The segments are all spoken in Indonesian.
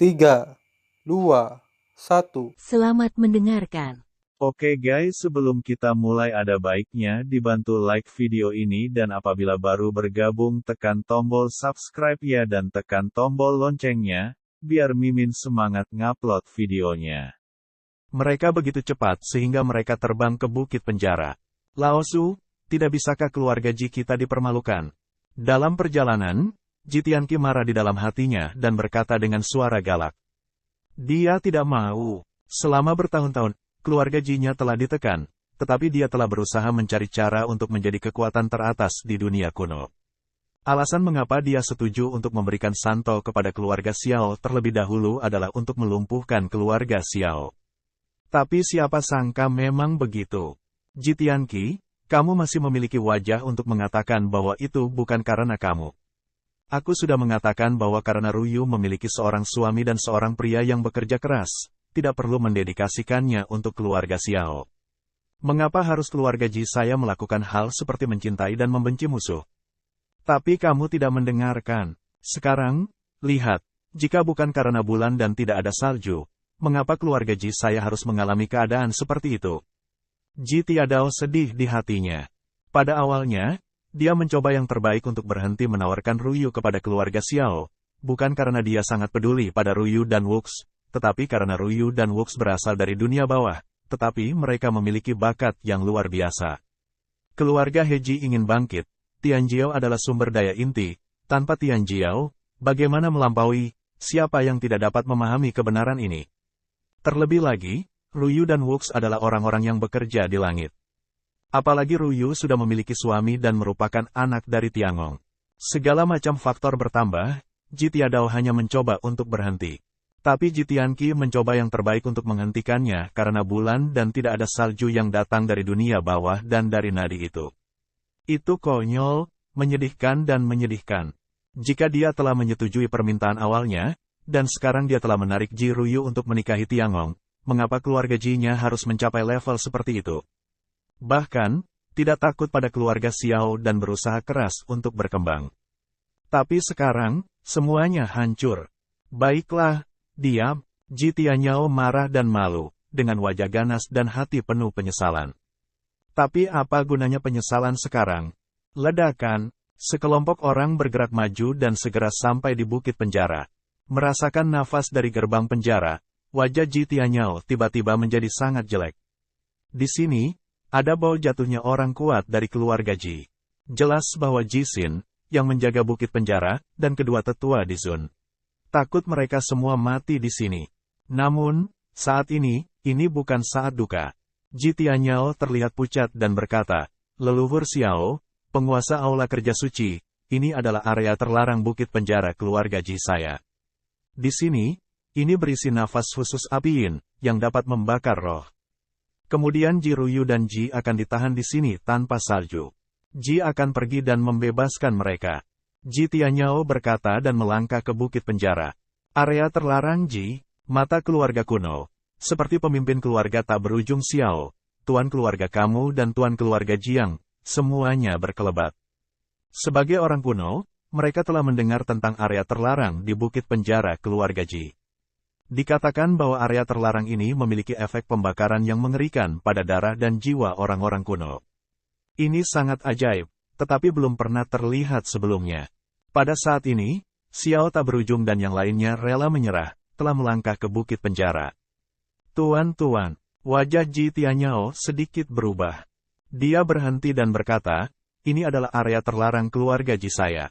3, 2, 1. Selamat mendengarkan. Oke guys, sebelum kita mulai ada baiknya dibantu like video ini dan apabila baru bergabung tekan tombol subscribe ya dan tekan tombol loncengnya, biar Mimin semangat ngupload videonya. Mereka begitu cepat sehingga mereka terbang ke bukit penjara. Laosu, tidak bisakah keluarga Ji kita dipermalukan? Dalam perjalanan, Ji Tianqi marah di dalam hatinya dan berkata dengan suara galak. Dia tidak mau. Selama bertahun-tahun, keluarga Ji-nya telah ditekan, tetapi dia telah berusaha mencari cara untuk menjadi kekuatan teratas di dunia kuno. Alasan mengapa dia setuju untuk memberikan Santo kepada keluarga Xiao terlebih dahulu adalah untuk melumpuhkan keluarga Xiao. Tapi siapa sangka memang begitu. Ji Tianqi, kamu masih memiliki wajah untuk mengatakan bahwa itu bukan karena kamu. Aku sudah mengatakan bahwa karena Ruyu memiliki seorang suami dan seorang pria yang bekerja keras, tidak perlu mendedikasikannya untuk keluarga Xiao. Mengapa harus keluarga Ji saya melakukan hal seperti mencintai dan membenci musuh? Tapi kamu tidak mendengarkan. Sekarang, lihat, jika bukan karena bulan dan tidak ada salju, mengapa keluarga Ji saya harus mengalami keadaan seperti itu? Ji Tiadao sedih di hatinya. Pada awalnya, dia mencoba yang terbaik untuk berhenti menawarkan Ruyu kepada keluarga Xiao, bukan karena dia sangat peduli pada Ruyu dan Wuxi, tetapi karena Ruyu dan Wuxi berasal dari dunia bawah, tetapi mereka memiliki bakat yang luar biasa. Keluarga Heji ingin bangkit, Tianjiao adalah sumber daya inti, tanpa Tianjiao, bagaimana melampaui, siapa yang tidak dapat memahami kebenaran ini? Terlebih lagi, Ruyu dan Wuxi adalah orang-orang yang bekerja di langit. Apalagi Ruyu sudah memiliki suami dan merupakan anak dari Tiangong. Segala macam faktor bertambah, Ji Tiadao hanya mencoba untuk berhenti. Tapi Ji Tianqi mencoba yang terbaik untuk menghentikannya karena bulan dan tidak ada salju yang datang dari dunia bawah dan dari nadi itu. Itu konyol, menyedihkan dan menyedihkan. Jika dia telah menyetujui permintaan awalnya, dan sekarang dia telah menarik Ji Ruyu untuk menikahi Tiangong, mengapa keluarga Ji-nya harus mencapai level seperti itu? Bahkan, tidak takut pada keluarga Xiao dan berusaha keras untuk berkembang. Tapi sekarang, semuanya hancur. Baiklah, diam. Ji Tianyao marah dan malu, dengan wajah ganas dan hati penuh penyesalan. Tapi apa gunanya penyesalan sekarang? Ledakan, sekelompok orang bergerak maju dan segera sampai di bukit penjara. Merasakan nafas dari gerbang penjara, wajah Ji Tianyao tiba-tiba menjadi sangat jelek. Di sini, ada bau jatuhnya orang kuat dari keluarga Ji. Jelas bahwa Ji Xin, yang menjaga bukit penjara, dan kedua tetua di Zun. Takut mereka semua mati di sini. Namun, saat ini bukan saat duka. Ji Tianyao terlihat pucat dan berkata, leluhur Xiao, penguasa aula kerja suci, ini adalah area terlarang bukit penjara keluarga Ji saya. Di sini, ini berisi nafas khusus api yin, yang dapat membakar roh. Kemudian Ji Ruyu dan Ji akan ditahan di sini tanpa salju. Ji akan pergi dan membebaskan mereka. Ji Tianyao berkata dan melangkah ke bukit penjara. Area terlarang Ji, mata keluarga kuno. Seperti pemimpin keluarga tak berujung Xiao, tuan keluarga kamu dan tuan keluarga Jiang, semuanya berkelebat. Sebagai orang kuno, mereka telah mendengar tentang area terlarang di bukit penjara keluarga Ji. Dikatakan bahwa area terlarang ini memiliki efek pembakaran yang mengerikan pada darah dan jiwa orang-orang kuno. Ini sangat ajaib, tetapi belum pernah terlihat sebelumnya. Pada saat ini, Xiao tak berujung dan yang lainnya rela menyerah, telah melangkah ke bukit penjara. Tuan-tuan, wajah Ji Tianyao sedikit berubah. Dia berhenti dan berkata, ini adalah area terlarang keluarga Ji saya.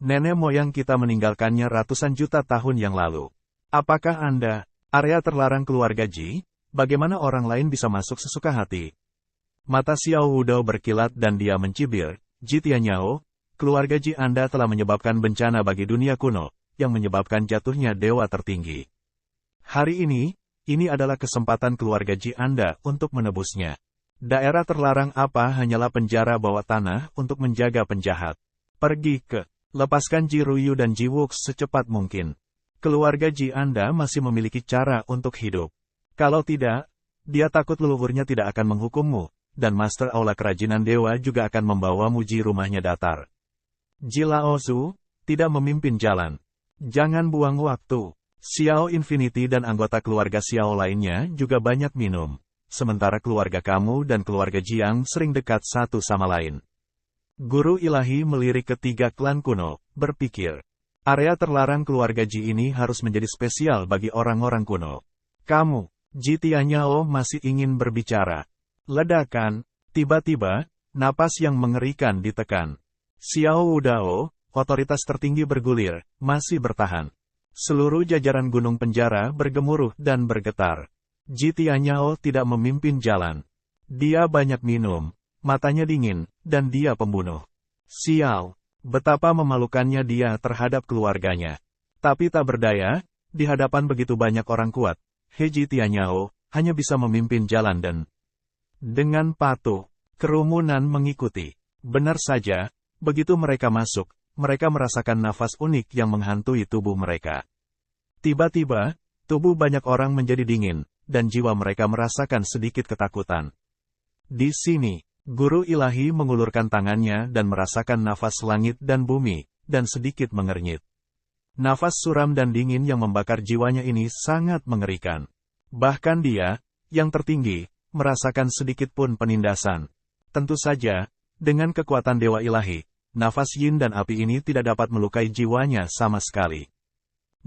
Nenek moyang kita meninggalkannya ratusan juta tahun yang lalu. Apakah Anda, area terlarang keluarga Ji, bagaimana orang lain bisa masuk sesuka hati? Mata Xiao Wudao berkilat dan dia mencibir, Ji Tianyao, keluarga Ji Anda telah menyebabkan bencana bagi dunia kuno, yang menyebabkan jatuhnya dewa tertinggi. Hari ini adalah kesempatan keluarga Ji Anda untuk menebusnya. Daerah terlarang apa hanyalah penjara bawah tanah untuk menjaga penjahat. Pergi lepaskan Ji Ruyu dan Ji Wuxi secepat mungkin. Keluarga Ji Anda masih memiliki cara untuk hidup. Kalau tidak, dia takut leluhurnya tidak akan menghukummu, dan Master Aula Kerajinan Dewa juga akan membawamu Ji rumahnya datar. Ji Laozu, tidak memimpin jalan. Jangan buang waktu. Xiao Infinity dan anggota keluarga Xiao lainnya juga banyak minum. Sementara keluarga kamu dan keluarga Jiang sering dekat satu sama lain. Guru ilahi melirik ketiga klan kuno, berpikir. Area terlarang keluarga Ji ini harus menjadi spesial bagi orang-orang kuno. Kamu, Ji Tianyao masih ingin berbicara. Ledakan, tiba-tiba, napas yang mengerikan ditekan. Xiao Wudao, otoritas tertinggi bergulir, masih bertahan. Seluruh jajaran gunung penjara bergemuruh dan bergetar. Ji Tianyao tidak memimpin jalan. Dia banyak minum, matanya dingin, dan dia pembunuh. Sial, betapa memalukannya dia terhadap keluarganya. Tapi tak berdaya, di hadapan begitu banyak orang kuat, Ji Tianyao hanya bisa memimpin jalan dan dengan patuh, kerumunan mengikuti. Benar saja, begitu mereka masuk, mereka merasakan nafas unik yang menghantui tubuh mereka. Tiba-tiba, tubuh banyak orang menjadi dingin, dan jiwa mereka merasakan sedikit ketakutan. Di sini, guru ilahi mengulurkan tangannya dan merasakan nafas langit dan bumi, dan sedikit mengernyit. Nafas suram dan dingin yang membakar jiwanya ini sangat mengerikan. Bahkan dia, yang tertinggi, merasakan sedikit pun penindasan. Tentu saja, dengan kekuatan dewa ilahi, nafas yin dan api ini tidak dapat melukai jiwanya sama sekali.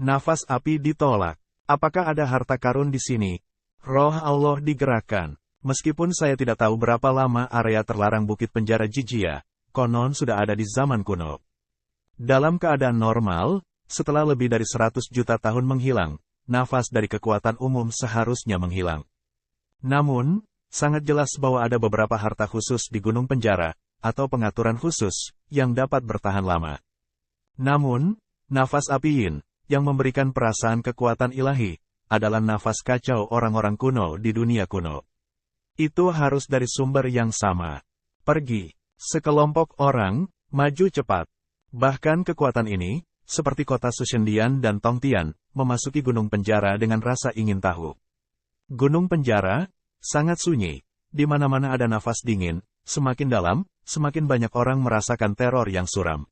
Nafas api ditolak. Apakah ada harta karun di sini? Roh Allah digerakkan. Meskipun saya tidak tahu berapa lama area terlarang bukit penjara Jijia, konon sudah ada di zaman kuno. Dalam keadaan normal, setelah lebih dari 100 juta tahun menghilang, nafas dari kekuatan umum seharusnya menghilang. Namun, sangat jelas bahwa ada beberapa harta khusus di gunung penjara, atau pengaturan khusus, yang dapat bertahan lama. Namun, nafas api yin, yang memberikan perasaan kekuatan ilahi, adalah nafas kacau orang-orang kuno di dunia kuno. Itu harus dari sumber yang sama. Pergi. Sekelompok orang, maju cepat. Bahkan kekuatan ini, seperti kota Sushendian dan Tongtian, memasuki gunung penjara dengan rasa ingin tahu. Gunung penjara, sangat sunyi. Di mana-mana ada nafas dingin, semakin dalam, semakin banyak orang merasakan teror yang suram.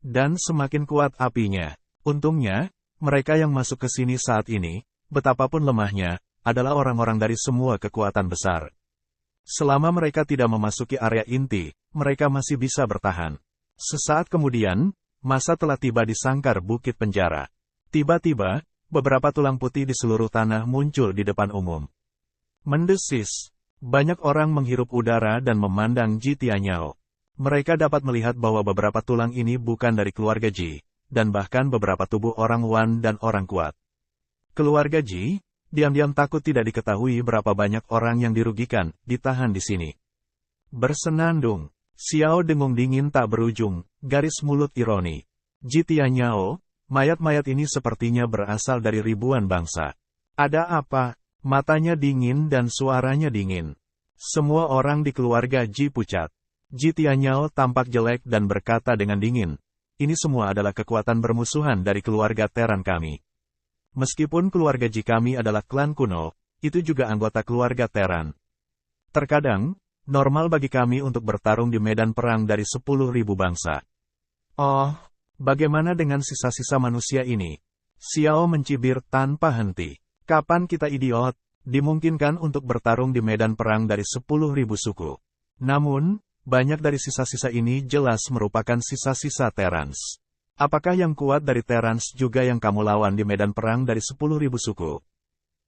Dan semakin kuat apinya. Untungnya, mereka yang masuk ke sini saat ini, betapapun lemahnya, adalah orang-orang dari semua kekuatan besar. Selama mereka tidak memasuki area inti, mereka masih bisa bertahan. Sesaat kemudian, masa telah tiba di sangkar bukit penjara. Tiba-tiba, beberapa tulang putih di seluruh tanah muncul di depan umum. Mendesis. Banyak orang menghirup udara dan memandang Ji Tianyao. Mereka dapat melihat bahwa beberapa tulang ini bukan dari keluarga Ji, dan bahkan beberapa tubuh orang Wan dan orang kuat. Keluarga Ji, diam-diam takut tidak diketahui berapa banyak orang yang dirugikan, ditahan di sini. Bersenandung, Xiao dengung dingin tak berujung, garis mulut ironi. Ji Tianyao, mayat-mayat ini sepertinya berasal dari ribuan bangsa. Ada apa? Matanya dingin dan suaranya dingin. Semua orang di keluarga Ji pucat. Ji Tianyao tampak jelek dan berkata dengan dingin, ini semua adalah kekuatan bermusuhan dari keluarga Teran kami. Meskipun keluarga Ji kami adalah klan kuno, itu juga anggota keluarga Teran. Terkadang, normal bagi kami untuk bertarung di medan perang dari 10.000 bangsa. Oh, bagaimana dengan sisa-sisa manusia ini? Xiao mencibir tanpa henti. Kapan kita idiot, dimungkinkan untuk bertarung di medan perang dari 10.000 suku. Namun, banyak dari sisa-sisa ini jelas merupakan sisa-sisa Terans. Apakah yang kuat dari Terans juga yang kamu lawan di medan perang dari 10.000 suku?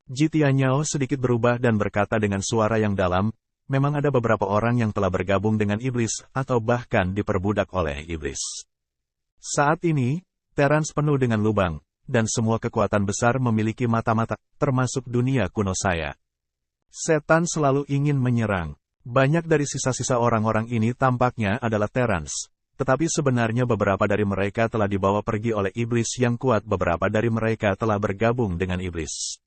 Ji Tianyao sedikit berubah dan berkata dengan suara yang dalam, memang ada beberapa orang yang telah bergabung dengan iblis atau bahkan diperbudak oleh iblis. Saat ini, Terans penuh dengan lubang, dan semua kekuatan besar memiliki mata-mata, termasuk dunia kuno saya. Setan selalu ingin menyerang. Banyak dari sisa-sisa orang-orang ini tampaknya adalah Terans. Tetapi sebenarnya beberapa dari mereka telah dibawa pergi oleh iblis yang kuat, beberapa dari mereka telah bergabung dengan iblis.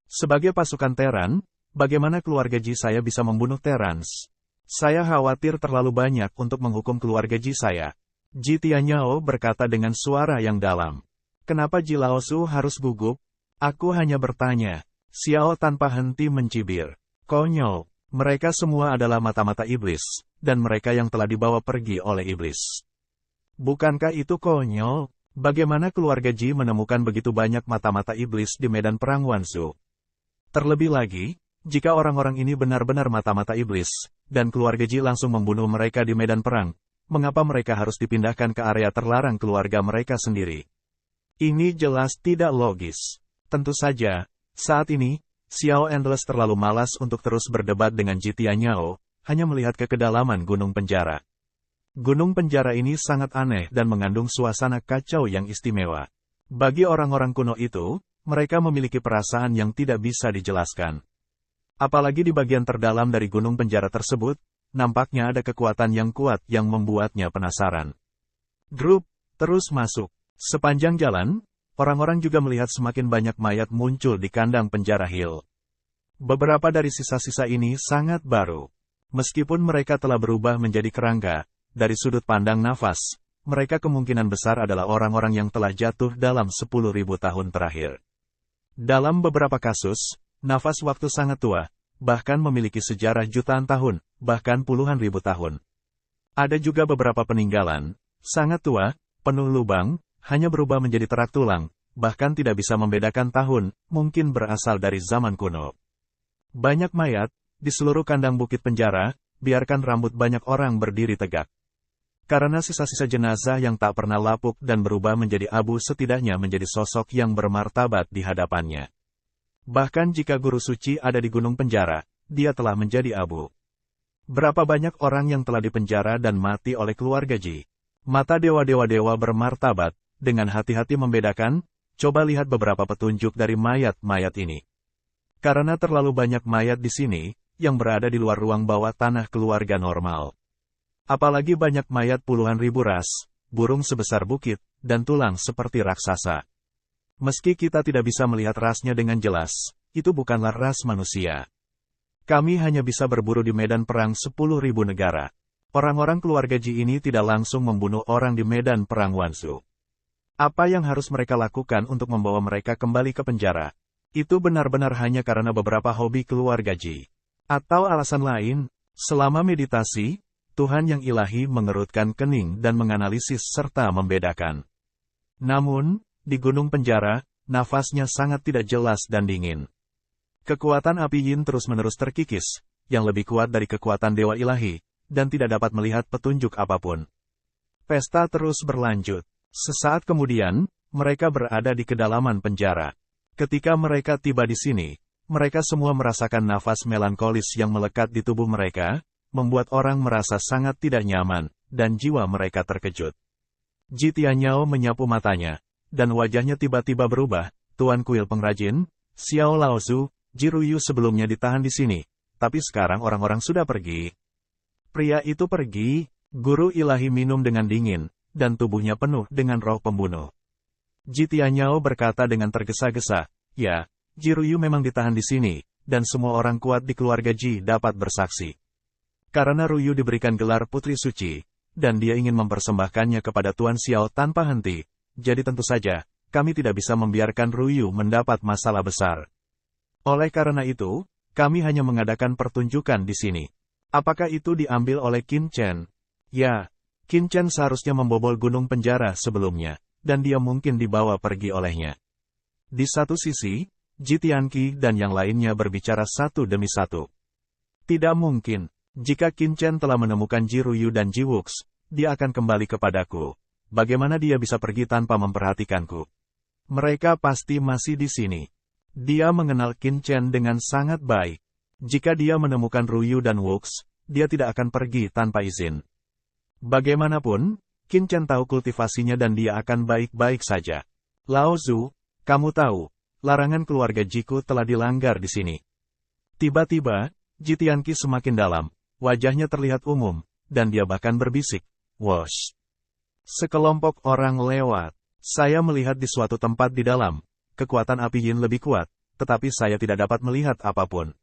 Sebagai pasukan Teran, bagaimana keluarga Ji saya bisa membunuh Terans? Saya khawatir terlalu banyak untuk menghukum keluarga Ji saya. Ji Tianyao berkata dengan suara yang dalam. Kenapa Ji Laosu harus gugup? Aku hanya bertanya. Xiao tanpa henti mencibir. Konyol. Mereka semua adalah mata-mata iblis, dan mereka yang telah dibawa pergi oleh iblis. Bukankah itu konyol? Bagaimana keluarga Ji menemukan begitu banyak mata-mata iblis di medan perang Wanzu? Terlebih lagi, jika orang-orang ini benar-benar mata-mata iblis, dan keluarga Ji langsung membunuh mereka di medan perang, mengapa mereka harus dipindahkan ke area terlarang keluarga mereka sendiri? Ini jelas tidak logis. Tentu saja, saat ini, Xiao Endless terlalu malas untuk terus berdebat dengan Ji Tianyao, hanya melihat ke kedalaman gunung penjara. Gunung penjara ini sangat aneh dan mengandung suasana kacau yang istimewa. Bagi orang-orang kuno itu, mereka memiliki perasaan yang tidak bisa dijelaskan. Apalagi di bagian terdalam dari gunung penjara tersebut, nampaknya ada kekuatan yang kuat yang membuatnya penasaran. Grup, terus masuk. Sepanjang jalan, orang-orang juga melihat semakin banyak mayat muncul di kandang penjara Hill. Beberapa dari sisa-sisa ini sangat baru. Meskipun mereka telah berubah menjadi kerangka, dari sudut pandang nafas, mereka kemungkinan besar adalah orang-orang yang telah jatuh dalam 10.000 tahun terakhir. Dalam beberapa kasus, nafas waktu sangat tua, bahkan memiliki sejarah jutaan tahun, bahkan puluhan ribu tahun. Ada juga beberapa peninggalan, sangat tua, penuh lubang, hanya berubah menjadi terak tulang, bahkan tidak bisa membedakan tahun, mungkin berasal dari zaman kuno. Banyak mayat, di seluruh kandang bukit penjara, biarkan rambut banyak orang berdiri tegak. Karena sisa-sisa jenazah yang tak pernah lapuk dan berubah menjadi abu setidaknya menjadi sosok yang bermartabat di hadapannya. Bahkan jika guru suci ada di gunung penjara, dia telah menjadi abu. Berapa banyak orang yang telah dipenjara dan mati oleh keluarga Ji? Mata dewa-dewa bermartabat, dengan hati-hati membedakan, coba lihat beberapa petunjuk dari mayat-mayat ini. Karena terlalu banyak mayat di sini, yang berada di luar ruang bawah tanah keluarga normal. Apalagi banyak mayat puluhan ribu ras, burung sebesar bukit, dan tulang seperti raksasa. Meski kita tidak bisa melihat rasnya dengan jelas, itu bukanlah ras manusia. Kami hanya bisa berburu di medan perang 10.000 negara. Orang-orang keluarga Ji ini tidak langsung membunuh orang di medan perang Wanzu. Apa yang harus mereka lakukan untuk membawa mereka kembali ke penjara? Itu benar-benar hanya karena beberapa hobi keluarga Ji. Atau alasan lain, selama meditasi, Tuhan yang ilahi mengerutkan kening dan menganalisis serta membedakan. Namun, di gunung penjara, nafasnya sangat tidak jelas dan dingin. Kekuatan api yin terus-menerus terkikis, yang lebih kuat dari kekuatan dewa ilahi, dan tidak dapat melihat petunjuk apapun. Pesta terus berlanjut. Sesaat kemudian, mereka berada di kedalaman penjara. Ketika mereka tiba di sini, mereka semua merasakan nafas melankolis yang melekat di tubuh mereka, membuat orang merasa sangat tidak nyaman, dan jiwa mereka terkejut. Ji Tianyao menyapu matanya, dan wajahnya tiba-tiba berubah. Tuan kuil pengrajin, Xiao Laozu, Ji Ruyu sebelumnya ditahan di sini, tapi sekarang orang-orang sudah pergi. Pria itu pergi, guru ilahi minum dengan dingin, dan tubuhnya penuh dengan roh pembunuh. Ji Tianyao berkata dengan tergesa-gesa, ya, Ji Ruyu memang ditahan di sini, dan semua orang kuat di keluarga Ji dapat bersaksi. Karena Ruyu diberikan gelar Putri Suci, dan dia ingin mempersembahkannya kepada Tuan Xiao tanpa henti, jadi tentu saja, kami tidak bisa membiarkan Ruyu mendapat masalah besar. Oleh karena itu, kami hanya mengadakan pertunjukan di sini. Apakah itu diambil oleh Qin Chen? Ya, Qin Chen seharusnya membobol gunung penjara sebelumnya, dan dia mungkin dibawa pergi olehnya. Di satu sisi, Ji Tianqi dan yang lainnya berbicara satu demi satu. Tidak mungkin. Jika Qin Chen telah menemukan Ji Ruyu dan Ji Wuks, dia akan kembali kepadaku. Bagaimana dia bisa pergi tanpa memperhatikanku? Mereka pasti masih di sini. Dia mengenal Qin Chen dengan sangat baik. Jika dia menemukan Ruyu dan Wuks, dia tidak akan pergi tanpa izin. Bagaimanapun, Qin Chen tahu kultivasinya dan dia akan baik-baik saja. Lao Zu, kamu tahu, larangan keluarga Jiku telah dilanggar di sini. Tiba-tiba, Ji Tianqi semakin dalam. Wajahnya terlihat umum, dan dia bahkan berbisik, "Wosh." Sekelompok orang lewat. Saya melihat di suatu tempat di dalam. Kekuatan api yin lebih kuat, tetapi saya tidak dapat melihat apapun.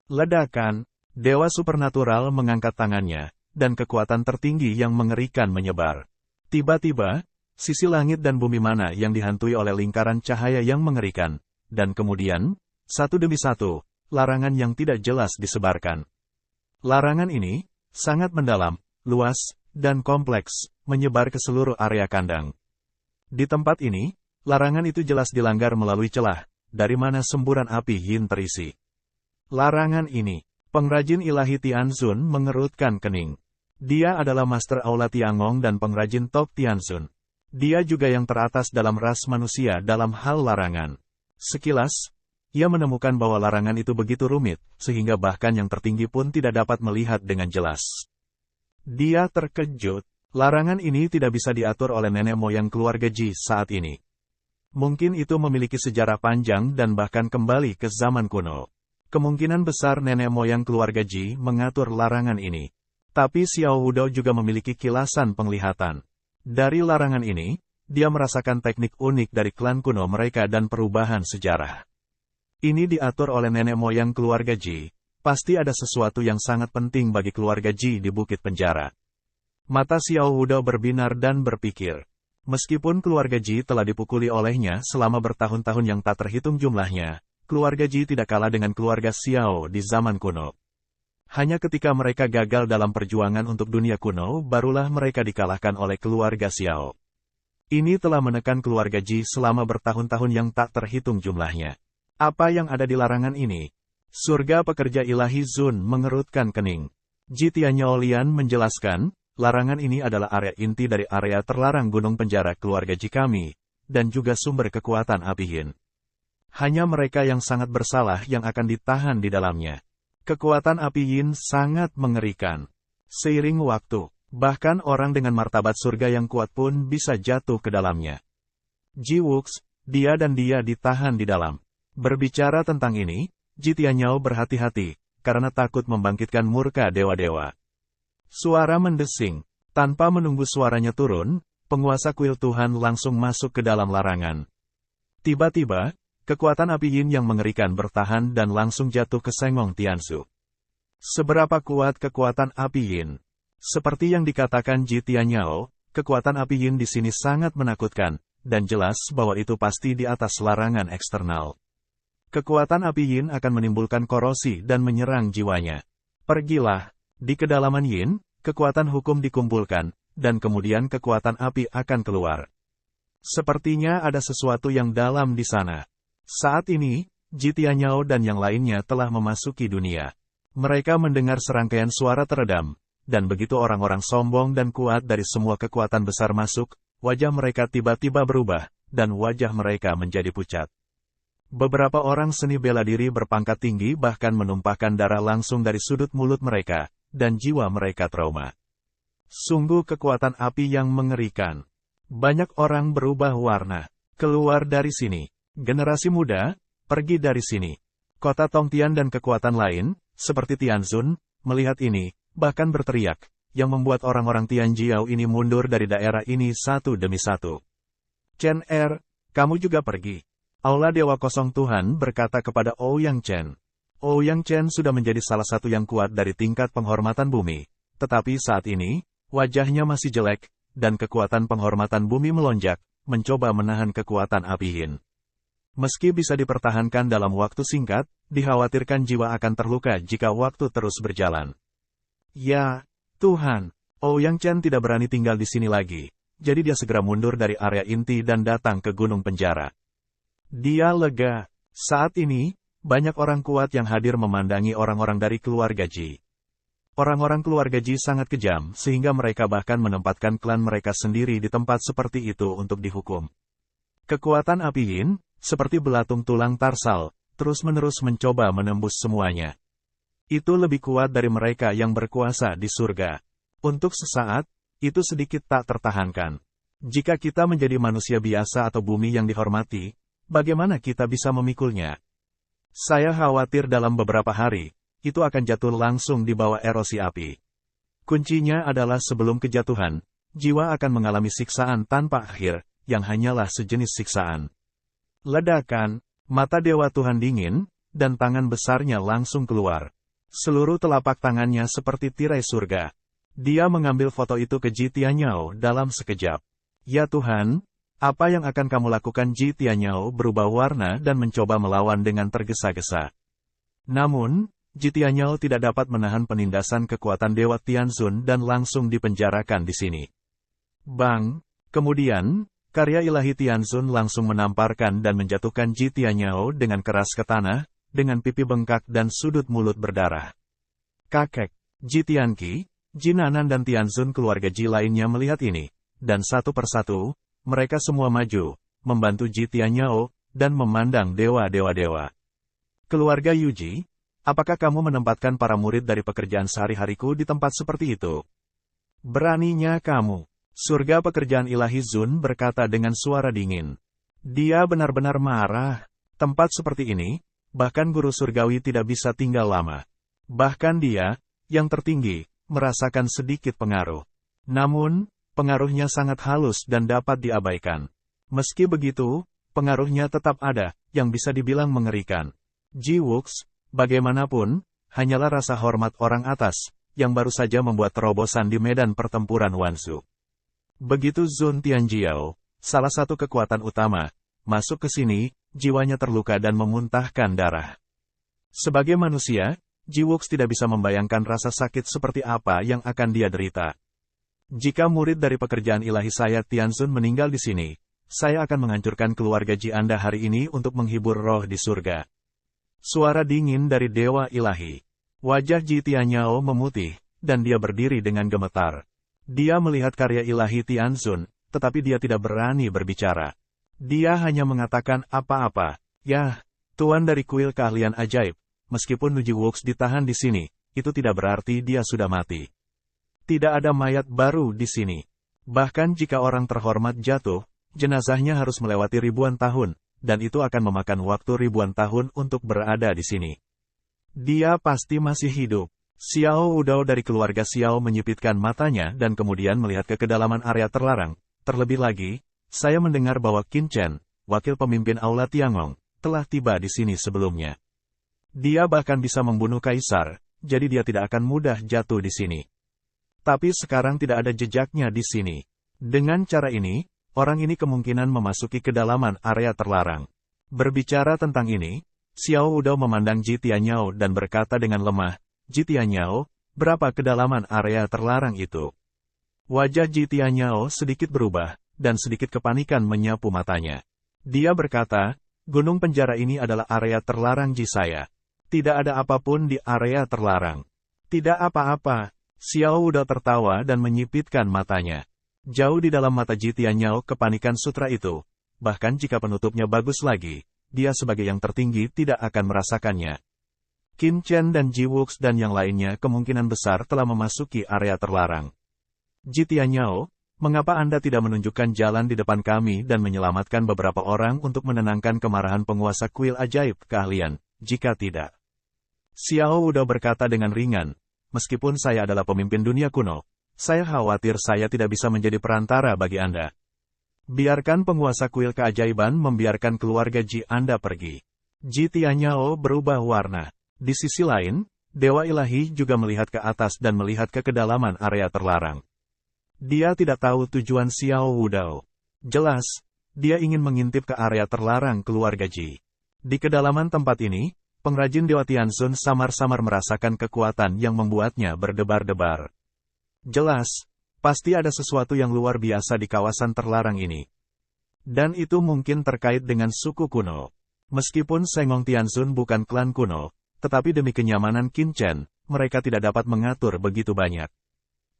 Ledakan, dewa supernatural mengangkat tangannya, dan kekuatan tertinggi yang mengerikan menyebar. Tiba-tiba, sisi langit dan bumi mana yang dihantui oleh lingkaran cahaya yang mengerikan, dan kemudian, satu demi satu, larangan yang tidak jelas disebarkan. Larangan ini sangat mendalam, luas, dan kompleks, menyebar ke seluruh area kandang. Di tempat ini, larangan itu jelas dilanggar melalui celah, dari mana semburan api yin terisi. Larangan ini, pengrajin ilahi Tianzun mengerutkan kening. Dia adalah Master Aula Tiangong dan pengrajin Tok Tianzun. Dia juga yang teratas dalam ras manusia dalam hal larangan. Sekilas, ia menemukan bahwa larangan itu begitu rumit, sehingga bahkan yang tertinggi pun tidak dapat melihat dengan jelas. Dia terkejut. Larangan ini tidak bisa diatur oleh nenek moyang keluarga Ji saat ini. Mungkin itu memiliki sejarah panjang dan bahkan kembali ke zaman kuno. Kemungkinan besar nenek moyang keluarga Ji mengatur larangan ini. Tapi Xiao Wudo juga memiliki kilasan penglihatan. Dari larangan ini, dia merasakan teknik unik dari klan kuno mereka dan perubahan sejarah. Ini diatur oleh nenek moyang keluarga Ji. Pasti ada sesuatu yang sangat penting bagi keluarga Ji di Bukit Penjara. Mata Xiao Wudo berbinar dan berpikir. Meskipun keluarga Ji telah dipukuli olehnya selama bertahun-tahun yang tak terhitung jumlahnya, keluarga Ji tidak kalah dengan keluarga Xiao di zaman kuno. Hanya ketika mereka gagal dalam perjuangan untuk dunia kuno, barulah mereka dikalahkan oleh keluarga Xiao. Ini telah menekan keluarga Ji selama bertahun-tahun yang tak terhitung jumlahnya. Apa yang ada di larangan ini? Surga pekerja ilahi Zun mengerutkan kening. Ji Tianyao-lian menjelaskan, larangan ini adalah area inti dari area terlarang gunung penjara keluarga Ji kami, dan juga sumber kekuatan api yin. Hanya mereka yang sangat bersalah yang akan ditahan di dalamnya. Kekuatan api yin sangat mengerikan. Seiring waktu, bahkan orang dengan martabat surga yang kuat pun bisa jatuh ke dalamnya. Ji Wuks, dia ditahan di dalam. Berbicara tentang ini, Ji Tianyao berhati-hati, karena takut membangkitkan murka dewa-dewa. Suara mendesing. Tanpa menunggu suaranya turun, penguasa kuil Tuhan langsung masuk ke dalam larangan. Tiba-tiba, kekuatan api yin yang mengerikan bertahan dan langsung jatuh ke Sengong Tianzu. Seberapa kuat kekuatan api yin? Seperti yang dikatakan Ji Tianyao, kekuatan api yin di sini sangat menakutkan, dan jelas bahwa itu pasti di atas larangan eksternal. Kekuatan api yin akan menimbulkan korosi dan menyerang jiwanya. Pergilah. Di kedalaman yin, kekuatan hukum dikumpulkan, dan kemudian kekuatan api akan keluar. Sepertinya ada sesuatu yang dalam di sana. Saat ini, Ji Tianyao dan yang lainnya telah memasuki dunia. Mereka mendengar serangkaian suara teredam, dan begitu orang-orang sombong dan kuat dari semua kekuatan besar masuk, wajah mereka tiba-tiba berubah, dan wajah mereka menjadi pucat. Beberapa orang seni bela diri berpangkat tinggi bahkan menumpahkan darah langsung dari sudut mulut mereka, dan jiwa mereka trauma. Sungguh kekuatan api yang mengerikan. Banyak orang berubah warna. Keluar dari sini. Generasi muda, pergi dari sini. Kota Tongtian dan kekuatan lain, seperti Tianzun, melihat ini, bahkan berteriak, yang membuat orang-orang Tianjiao ini mundur dari daerah ini satu demi satu. Chen Er, kamu juga pergi. Aula Dewa Kosong Tuhan berkata kepada Ouyang Chen. Ouyang Chen sudah menjadi salah satu yang kuat dari tingkat penghormatan bumi, tetapi saat ini, wajahnya masih jelek, dan kekuatan penghormatan bumi melonjak, mencoba menahan kekuatan api yin. Meski bisa dipertahankan dalam waktu singkat, dikhawatirkan jiwa akan terluka jika waktu terus berjalan. Ya, Tuhan, Ouyang Chen tidak berani tinggal di sini lagi, jadi dia segera mundur dari area inti dan datang ke gunung penjara. Dia lega. Saat ini, banyak orang kuat yang hadir memandangi orang-orang dari keluarga Ji. Orang-orang keluarga Ji sangat kejam sehingga mereka bahkan menempatkan klan mereka sendiri di tempat seperti itu untuk dihukum. Kekuatan api yin, seperti belatung tulang tarsal, terus-menerus mencoba menembus semuanya. Itu lebih kuat dari mereka yang berkuasa di surga. Untuk sesaat, itu sedikit tak tertahankan. Jika kita menjadi manusia biasa atau bumi yang dihormati, bagaimana kita bisa memikulnya? Saya khawatir dalam beberapa hari, itu akan jatuh langsung di bawah erosi api. Kuncinya adalah sebelum kejatuhan, jiwa akan mengalami siksaan tanpa akhir, yang hanyalah sejenis siksaan. Ledakan, mata Dewa Tuhan dingin, dan tangan besarnya langsung keluar. Seluruh telapak tangannya seperti tirai surga. Dia mengambil foto itu ke Ji Tianyao dalam sekejap. Ya Tuhan, apa yang akan kamu lakukan? Ji Tianyao berubah warna dan mencoba melawan dengan tergesa-gesa. Namun, Ji Tianyao tidak dapat menahan penindasan kekuatan Dewa Tianzun dan langsung dipenjarakan di sini. Bang! Kemudian, karya ilahi Tianzun langsung menamparkan dan menjatuhkan Ji Tianyao dengan keras ke tanah, dengan pipi bengkak dan sudut mulut berdarah. Kakek, Ji Tianqi, Ji Nanan dan Tianzun keluarga Ji lainnya melihat ini, dan satu persatu, mereka semua maju, membantu Ji Tianyao, dan memandang dewa-dewa. Keluarga Yuji, apakah kamu menempatkan para murid dari pekerjaan sehari-hariku di tempat seperti itu? Beraninya kamu. Surga pekerjaan ilahi Zun berkata dengan suara dingin. Dia benar-benar marah. Tempat seperti ini, bahkan guru surgawi tidak bisa tinggal lama. Bahkan dia, yang tertinggi, merasakan sedikit pengaruh. Namun, pengaruhnya sangat halus dan dapat diabaikan. Meski begitu, pengaruhnya tetap ada, yang bisa dibilang mengerikan. Ji Wuks, bagaimanapun, hanyalah rasa hormat orang atas, yang baru saja membuat terobosan di medan pertempuran Wansu. Begitu Zun Tianjiao, salah satu kekuatan utama, masuk ke sini, jiwanya terluka dan memuntahkan darah. Sebagai manusia, Ji Wuks tidak bisa membayangkan rasa sakit seperti apa yang akan dia derita. Jika murid dari pekerjaan ilahi saya Tianzun meninggal di sini, saya akan menghancurkan keluarga Ji Anda hari ini untuk menghibur roh di surga. Suara dingin dari dewa ilahi. Wajah Ji Tianyao memutih, dan dia berdiri dengan gemetar. Dia melihat karya ilahi Tianzun, tetapi dia tidak berani berbicara. Dia hanya mengatakan apa-apa. Yah, tuan dari kuil keahlian ajaib. Meskipun Ji Wuks ditahan di sini, itu tidak berarti dia sudah mati. Tidak ada mayat baru di sini. Bahkan jika orang terhormat jatuh, jenazahnya harus melewati ribuan tahun, dan itu akan memakan waktu ribuan tahun untuk berada di sini. Dia pasti masih hidup. Xiao Wudao dari keluarga Xiao menyipitkan matanya dan kemudian melihat ke kedalaman area terlarang. Terlebih lagi, saya mendengar bahwa Qin Chen, wakil pemimpin Aula Tiangong, telah tiba di sini sebelumnya. Dia bahkan bisa membunuh kaisar, jadi dia tidak akan mudah jatuh di sini. Tapi sekarang tidak ada jejaknya di sini. Dengan cara ini, orang ini kemungkinan memasuki kedalaman area terlarang. Berbicara tentang ini, Xiao Wudao memandang Ji Tianyao dan berkata dengan lemah, Ji Tianyao, berapa kedalaman area terlarang itu? Wajah Ji Tianyao sedikit berubah, dan sedikit kepanikan menyapu matanya. Dia berkata, gunung penjara ini adalah area terlarang Ji saya. Tidak ada apapun di area terlarang. Tidak apa-apa. Xiao Wudao tertawa dan menyipitkan matanya. Jauh di dalam mata Ji Tianyao kepanikan sutra itu. Bahkan jika penutupnya bagus lagi, dia sebagai yang tertinggi tidak akan merasakannya. Qin Chen dan Ji Wuks dan yang lainnya kemungkinan besar telah memasuki area terlarang. Ji Tianyao, mengapa Anda tidak menunjukkan jalan di depan kami dan menyelamatkan beberapa orang untuk menenangkan kemarahan penguasa kuil ajaib keahlian, jika tidak? Xiao Wudao berkata dengan ringan, meskipun saya adalah pemimpin dunia kuno, saya khawatir saya tidak bisa menjadi perantara bagi Anda. Biarkan penguasa kuil keajaiban membiarkan keluarga Ji Anda pergi. Ji Tianyao berubah warna. Di sisi lain, dewa ilahi juga melihat ke atas dan melihat ke kedalaman area terlarang. Dia tidak tahu tujuan Xiao Wudao. Jelas, dia ingin mengintip ke area terlarang keluarga Ji. Di kedalaman tempat ini, pengrajin Dewa Tianzun samar-samar merasakan kekuatan yang membuatnya berdebar-debar. Jelas, pasti ada sesuatu yang luar biasa di kawasan terlarang ini. Dan itu mungkin terkait dengan suku kuno. Meskipun Sengong Tianzun bukan klan kuno, tetapi demi kenyamanan Qin Chen, mereka tidak dapat mengatur begitu banyak.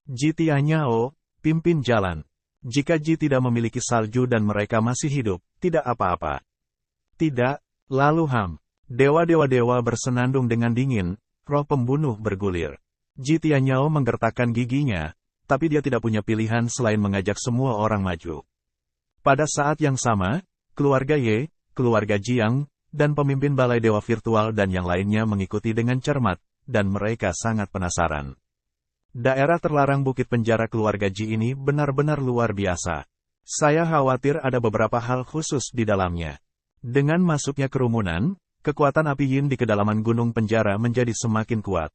Ji Tianyao, pimpin jalan. Jika Ji tidak memiliki salju dan mereka masih hidup, tidak apa-apa. Tidak, lalu Dewa-dewa bersenandung dengan dingin, roh pembunuh bergulir. Ji Tianyao menggertakkan giginya, tapi dia tidak punya pilihan selain mengajak semua orang maju. Pada saat yang sama, keluarga Ye, keluarga Jiang, dan pemimpin balai dewa virtual dan yang lainnya mengikuti dengan cermat, dan mereka sangat penasaran. Daerah terlarang bukit penjara keluarga Ji ini benar-benar luar biasa. Saya khawatir ada beberapa hal khusus di dalamnya. Dengan masuknya kerumunan, kekuatan api yin di kedalaman gunung penjara menjadi semakin kuat.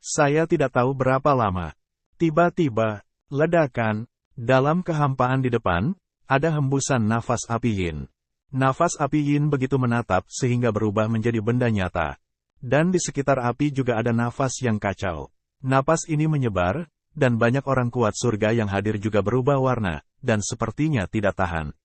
Saya tidak tahu berapa lama. Tiba-tiba, ledakan. Dalam kehampaan di depan, ada hembusan nafas api yin. Nafas api yin begitu menatap sehingga berubah menjadi benda nyata. Dan di sekitar api juga ada nafas yang kacau. Napas ini menyebar, dan banyak orang kuat surga yang hadir juga berubah warna, dan sepertinya tidak tahan.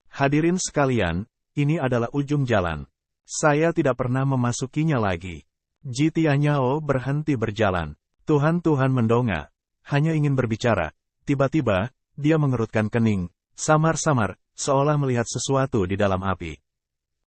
Hadirin sekalian, ini adalah ujung jalan. Saya tidak pernah memasukinya lagi. Jitianyao berhenti berjalan. Tuhan mendongak. Hanya ingin berbicara. Tiba-tiba, dia mengerutkan kening. Samar-samar, seolah melihat sesuatu di dalam api.